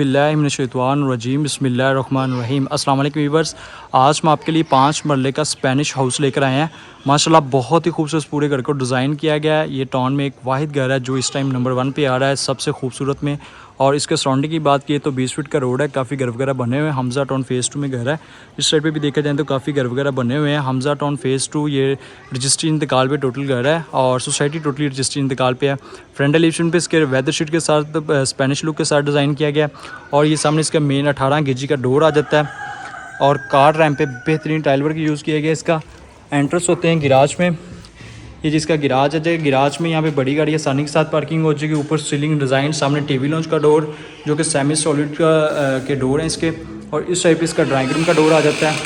बिस्मिल्लाहिर्रहमानिर्रहीम बिस्मिल्लाहिर्रहमानिर्रहीम अस्सलाम वालेकुम व्यूअर्स। आज मैं आपके लिए 5 मरले का स्पेनिश हाउस लेकर आए हैं। माशाल्लाह बहुत ही खूबसूरत पूरे घर को डिज़ाइन किया गया है। ये टाउन में एक वाहिद घर है जो इस टाइम नंबर 1 पे आ रहा है सबसे खूबसूरत में। और इसके सराउंडिंग की बात की तो 20 फीट का रोड है, काफ़ी घर वगैरह बने हुए हैं। हमज़ा टाउन फेज़ 2 में घर है। इस साइड पे भी देखा जाए तो काफ़ी घर वगैरह बने हुए हैं। हमज़ा टाउन फेज़ 2 ये रजिस्ट्री इंतकाल पे टोटल घर है और सोसाइटी टोटली रजिस्ट्री इंतकाल पे है। फ्रंट एलिवेशन पे इसके वेदर शीट के साथ स्पेनिश लुक के साथ डिज़ाइन किया गया और ये सामने इसका मेन 18 गेजी का डोर आ जाता है और कार रैम्प पे बेहतरीन टाइल वर्क यूज़ किया गया। इसका एंट्रेंस होते हैं गिराज में, ये जिसका गिराज है गिराज में यहाँ पे बड़ी गाड़ी आसानी के साथ पार्किंग हो जाएगी। ऊपर सीलिंग डिज़ाइन, सामने टीवी लॉन्च का डोर जो कि सेमी सॉलिड के डोर हैं इसके, और इस टाइप इसका ड्राइंग रूम का डोर आ जाता है।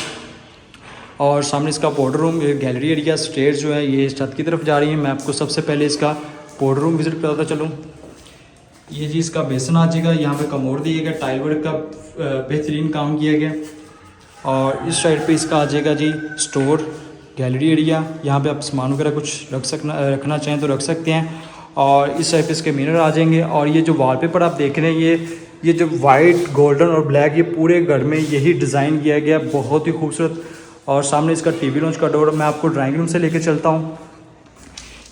और सामने इसका powder room, gallery area, stairs जो है ये छत की तरफ जा रही है। मैं आपको सबसे पहले इसका पाउडर रूम विज़िट कराता चलूँ। ये जी इसका बेसन आ जाएगा, यहाँ पे कमोड दिया गया, टाइल वर्क का बेहतरीन काम किया गया। और इस साइड पे इसका आ जाएगा जी स्टोर, गैलरी एरिया, यहाँ पे आप सामान वगैरह कुछ रखना चाहें तो रख सकते हैं। और इस साइड पे इसके मिरर आ जाएंगे। और ये जो वॉलपेपर आप देख रहे हैं ये जो वाइट, गोल्डन और ब्लैक, ये पूरे घर में यही डिज़ाइन किया गया, बहुत ही खूबसूरत। और सामने इसका टीवी लॉन्च का डोर, मैं आपको ड्राइंग रूम से लेके चलता हूँ।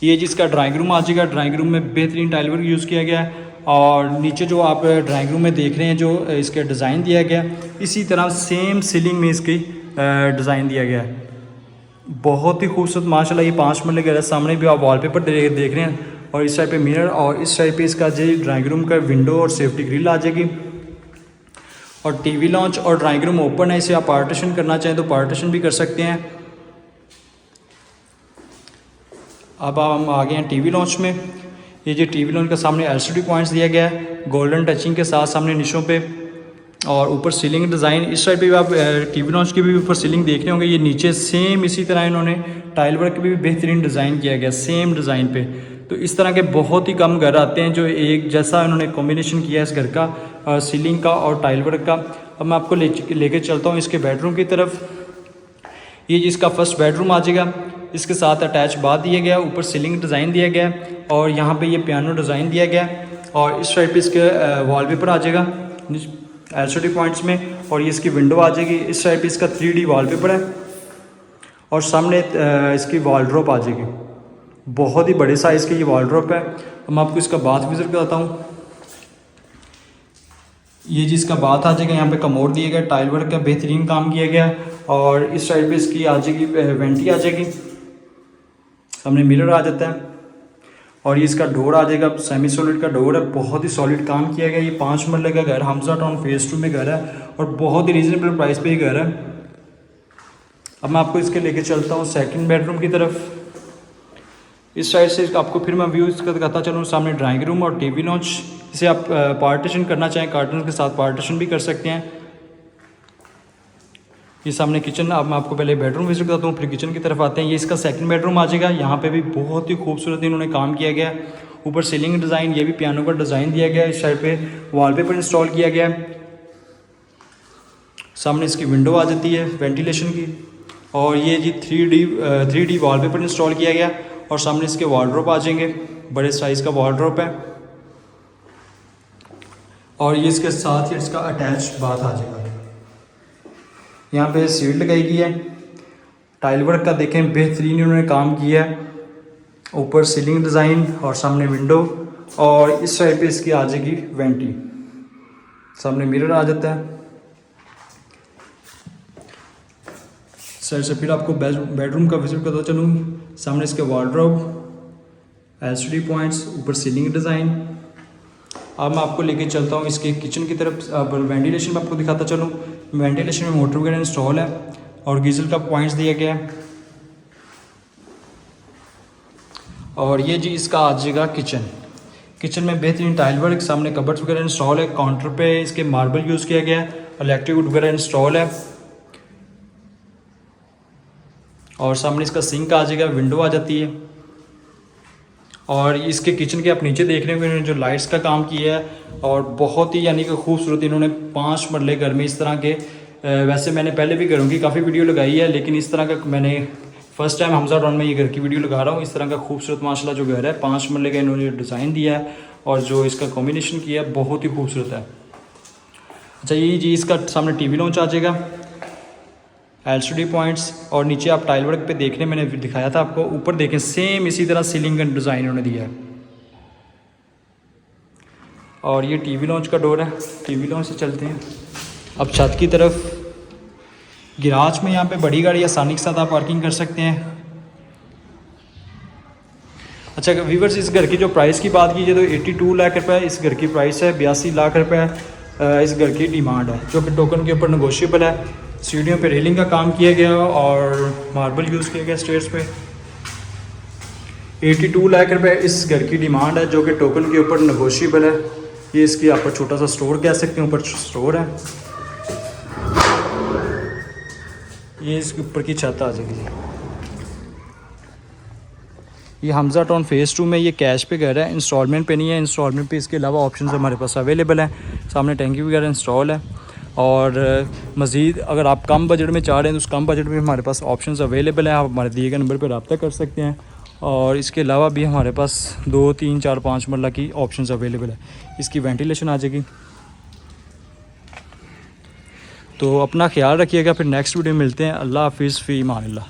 ये जिसका ड्राइंग रूम आ जाएगा, ड्राइंग रूम में बेहतरीन टाइल वर्क यूज़ किया गया है। और नीचे जो आप ड्राइंग रूम में देख रहे हैं जो इसके डिज़ाइन दिया गया, इसी तरह सेम सीलिंग में इसकी डिज़ाइन दिया गया है, बहुत ही खूबसूरत माशाल्लाह। ये 5 मरले का है। सामने भी आप वॉलपेपर देख रहे हैं और इस साइड पे मिरर, और इस साइड पे इसका जो ड्राइंग रूम का विंडो और सेफ्टी ग्रिल आ जाएगी। और टीवी लॉन्च और ड्राइंग रूम ओपन है, इसे आप पार्टीशन करना चाहें तो पार्टीशन भी कर सकते हैं। अब हम आ गए हैं टीवी लॉन्च में। ये जो टीवी लॉन्च का सामने एलसीडी पॉइंट्स दिया गया है गोल्डन टचिंग के साथ सामने निशों पे, और ऊपर सीलिंग डिज़ाइन। इस साइड पे भी आप टीवी लॉन्च की भी ऊपर सीलिंग देख रहे होंगे, ये नीचे सेम इसी तरह इन्होंने टाइल वर्क भी बेहतरीन डिज़ाइन किया गया सेम डिज़ाइन पे। तो इस तरह के बहुत ही कम घर आते हैं जो एक जैसा इन्होंने कॉम्बिनेशन किया है इस घर का, सीलिंग का और टाइल वर्क का। अब मैं आपको लेके चलता हूँ इसके बेडरूम की तरफ। ये जिसका फर्स्ट बेडरूम आ जाएगा, इसके साथ अटैच बाथ दिया गया, ऊपर सीलिंग डिज़ाइन दिया गया और यहाँ पे ये पियानो डिज़ाइन दिया गया। और इस साइड पे इसके वॉलपेपर आ जाएगा एलसीडी पॉइंट्स में, और ये इसकी विंडो आ जाएगी। इस साइड पे इसका 3D वॉलपेपर है और सामने इसकी वॉलड्रॉप आ जाएगी, बहुत ही बड़े साइज़ की ये वॉलड्रॉप है। अब मैं आपको इसका बाथ विजिट कराता हूँ। ये जिसका बाथ आ जाएगा, यहाँ पे कमोड दिया गया, टाइल वर्क का बेहतरीन काम किया गया। और इस साइड पे इसकी आ जाएगी वेंटी आ जाएगी, सामने मिरर आ जाता है। और ये इसका डोर आ जाएगा, सेमी सॉलिड का डोर है, बहुत ही सॉलिड काम किया गया। ये 5 मरले का घर हमज़ा टाउन फेज़ 2 में घर है और बहुत ही रीज़नेबल प्राइस पे ही घर है। अब मैं आपको इसके लेके चलता हूँ सेकंड बेडरूम की तरफ। इस साइड से आपको फिर मैं व्यू इसका दिखाता चलूँ। सामने ड्राइंग रूम और टीवी लॉन्च, इसे आप पार्टीशन करना चाहें कार्टन के साथ पार्टीशन भी कर सकते हैं। ये सामने किचन, अब मैं आपको पहले बेडरूम विजिट करता हूँ फिर किचन की तरफ आते हैं। ये इसका सेकंड बेडरूम आ जाएगा, यहाँ पे भी बहुत ही खूबसूरत इन्होंने काम किया गया है। ऊपर सीलिंग डिज़ाइन, ये भी पियानो का डिज़ाइन दिया गया है। इस साइड पे वॉलपेपर इंस्टॉल किया गया है। सामने इसकी विंडो आ जाती है वेंटिलेशन की, और ये जी 3D वॉलपेपर इंस्टॉल किया गया। और सामने इसके वॉलड्रॉप आ जाएंगे, बड़े साइज़ का वॉलड्रॉप है। और ये इसके साथ ही इसका अटैच बाथ आ जाएगा। यहाँ पे सीट लगाई गई है, टाइल वर्क का देखें बेहतरीन इन्होंने काम किया है। ऊपर सीलिंग डिज़ाइन और सामने विंडो, और इस साइड पे इसकी आ जाएगी वेंटी, सामने मिरर आ जाता है। साइड से फिर आपको बेडरूम का विजिट करता चलूँ। सामने इसके वार्डरोब, एलसीडी पॉइंट्स, ऊपर सीलिंग डिज़ाइन। अब मैं आपको लेके चलता हूँ इसके किचन की तरफ। वेंटिलेशन में आपको दिखाता चलूँ। वेंटिलेशन में मोटर वगैरह इंस्टॉल है और गीजर का पॉइंट्स दिया गया है। और ये जी इसका आ जाएगा किचन। किचन में बेहतरीन टाइल वर्क, सामने कबर्ड्स वगैरह इंस्टॉल है। काउंटर पे इसके मार्बल यूज़ किया गया है, इलेक्ट्रिक वुड वगैरह इंस्टॉल है। और सामने इसका सिंक आ जाएगा, विंडो आ जाती है। और इसके किचन के आप नीचे देख रहे हैं इन्होंने जो लाइट्स का काम किया है, और बहुत ही यानी कि खूबसूरत इन्होंने 5 मरले घर में इस तरह के, वैसे मैंने पहले भी घरों की काफ़ी वीडियो लगाई है, लेकिन इस तरह का मैंने फर्स्ट टाइम हमज़ा टाउन में ये घर की वीडियो लगा रहा हूँ। इस तरह का खूबसूरत माशाल्लाह जो घर है 5 मरले का इन्होंने डिज़ाइन दिया है, और जो इसका कॉम्बिनेशन किया है बहुत ही खूबसूरत है। अच्छा ये जी इसका सामने टीवी लॉन्च आ जाएगा, एलसीडी पॉइंट्स, और नीचे आप टाइल वर्क पे देखने मैंने दिखाया था आपको, ऊपर देखें सेम इसी तरह सीलिंग का डिज़ाइन उन्होंने दिया है। और ये टीवी लॉन्च का डोर है, टीवी लॉन्च से चलते हैं अब छत की तरफ। गिराज में यहाँ पे बड़ी गाड़ी आसानी के साथ आप पार्किंग कर सकते हैं। अच्छा व्यूअर्स, इस घर की जो प्राइस की बात कीजिए तो 82 लाख रुपए इस घर की प्राइस है, 82 लाख रुपए इस घर की डिमांड है, जो कि टोकन के ऊपर नेगोशिएबल है। सीढ़ियों पे रेलिंग का काम किया गया और मार्बल यूज़ किया गया स्टेयर्स पे। 82 लाख रुपए इस घर की डिमांड है, जो कि टोकन के ऊपर नेगोशिएबल है। ये इसकी आप छोटा सा स्टोर कह सकते हैं, ऊपर स्टोर है। ये इसके ऊपर की छत आ जाएगी। ये हमज़ा टाउन फेज़ 2 में ये कैश पे घर है, इंस्टॉलमेंट पे नहीं है। इंस्टॉलमेंट पे इसके अलावा ऑप्शन हमारे पास अवेलेबल हैं। सामने टैंकी वगैरह इंस्टॉल है, और मज़ीद अगर आप कम बजट में चाह रहे हैं तो उस कम बजट में हमारे पास ऑप्शंस अवेलेबल हैं। आप हमारे दिए गए नंबर पर रब्ता कर सकते हैं। और इसके अलावा भी हमारे पास 2, 3, 4, 5 मरला की ऑप्शंस अवेलेबल है। इसकी वेंटिलेशन आ जाएगी। तो अपना ख्याल रखिएगा, फिर नेक्स्ट वीडियो में मिलते हैं। अल्लाह हाफिज़, फ़ी अमान अल्लाह।